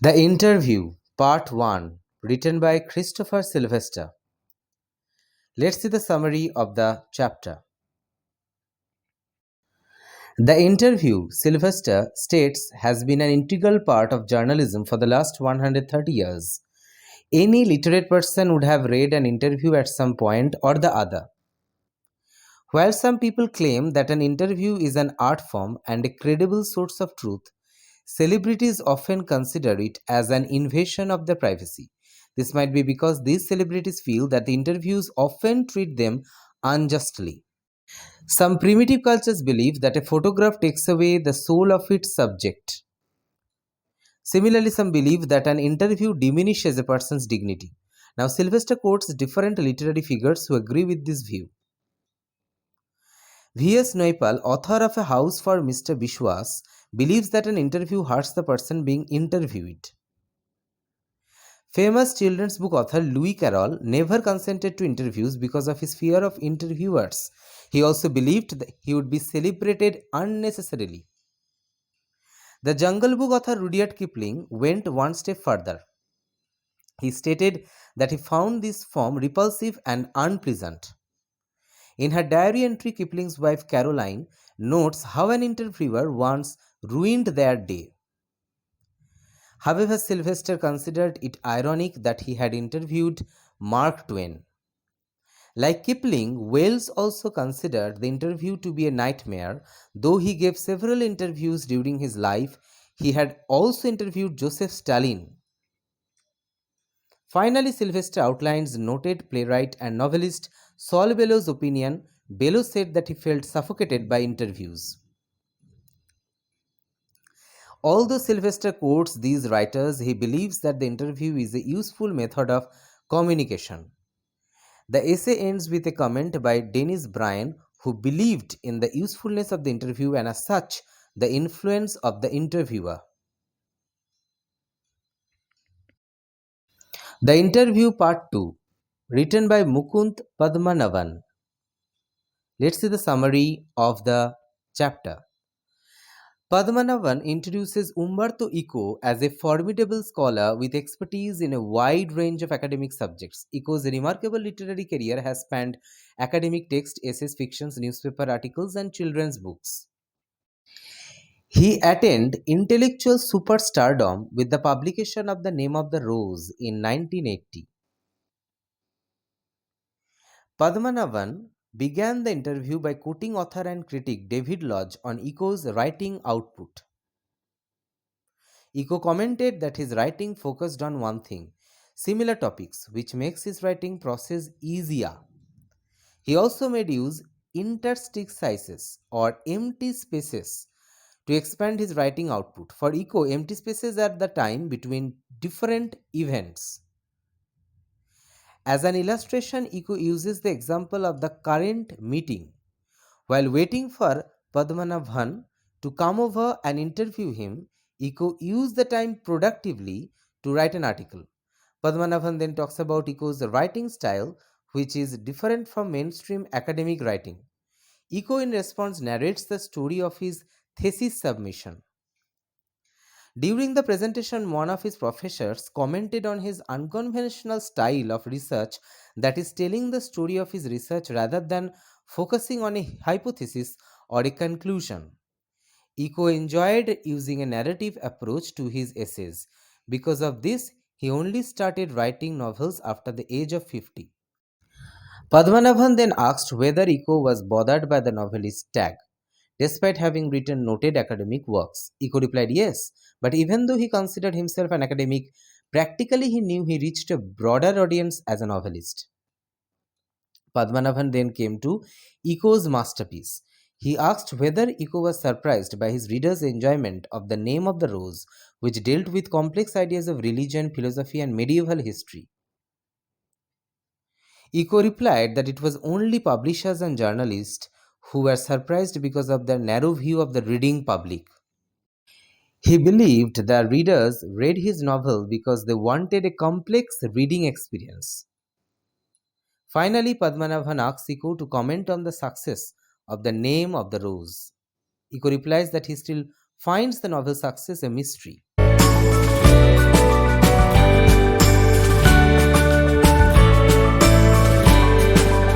The Interview, Part 1, written by Christopher Sylvester. Let's see the summary of the chapter. The Interview, Sylvester states, has been an integral part of journalism for the last 130 years. Any literate person would have read an interview at some point or the other. While some people claim that an interview is an art form and a credible source of truth, celebrities often consider it as an invasion of their privacy. This might be because these celebrities feel that the interviews often treat them unjustly. Some primitive cultures believe that a photograph takes away the soul of its subject. Similarly, some believe that an interview diminishes a person's dignity. Now, Sylvester quotes different literary figures who agree with this view. V.S. Naipaul, author of A House for Mr. Biswas, believes that an interview hurts the person being interviewed. Famous children's book author Louis Carroll never consented to interviews because of his fear of interviewers. He also believed that he would be celebrated unnecessarily. The Jungle Book author Rudyard Kipling went one step further. He stated that he found this form repulsive and unpleasant. In her diary entry, Kipling's wife Caroline notes how an interviewer once ruined their day. However, Sylvester considered it ironic that he had interviewed Mark Twain. Like Kipling, Wells also considered the interview to be a nightmare. Though he gave several interviews during his life, he had also interviewed Joseph Stalin. Finally, Sylvester outlines noted playwright and novelist Saul Bellow's opinion. Bellow said that he felt suffocated by interviews. Although Sylvester quotes these writers, he believes that the interview is a useful method of communication. The essay ends with a comment by Dennis Bryan, who believed in the usefulness of the interview and, as such, the influence of the interviewer. The Interview Part 2, written by Mukund Padmanabhan. Let's see the summary of the chapter. Padmanabhan introduces Umberto Eco as a formidable scholar with expertise in a wide range of academic subjects. Eco's remarkable literary career has spanned academic text, essays, fictions, newspaper articles, and children's books. He attained intellectual superstardom with the publication of The Name of the Rose in 1980. Padmanabhan began the interview by quoting author and critic David Lodge on Eco's writing output. Eco commented that his writing focused on one thing, similar topics, which makes his writing process easier. He also made use interstices or empty spaces to expand his writing output. For Eco, empty spaces are the time between different events. As an illustration, Eco uses the example of the current meeting. While waiting for Padmanabhan to come over and interview him, Eco used the time productively to write an article. Padmanabhan then talks about Eco's writing style, which is different from mainstream academic writing. Eco, in response, narrates the story of his thesis submission. During the presentation, one of his professors commented on his unconventional style of research, that is, telling the story of his research rather than focusing on a hypothesis or a conclusion. Eco enjoyed using a narrative approach to his essays. Because of this, he only started writing novels after the age of 50. Padmanabhan then asked whether Eco was bothered by the novelist tag. Despite having written noted academic works, Eco replied yes, but even though he considered himself an academic, practically he knew he reached a broader audience as a novelist. Padmanabhan then came to Eco's masterpiece. He asked whether Eco was surprised by his readers' enjoyment of The Name of the Rose, which dealt with complex ideas of religion, philosophy, and medieval history. Eco replied that it was only publishers and journalists who were surprised because of their narrow view of the reading public. He believed the readers read his novel because they wanted a complex reading experience. Finally, Padmanabhan asks Eco to comment on the success of The Name of the Rose. Eco replies that he still finds the novel's success a mystery.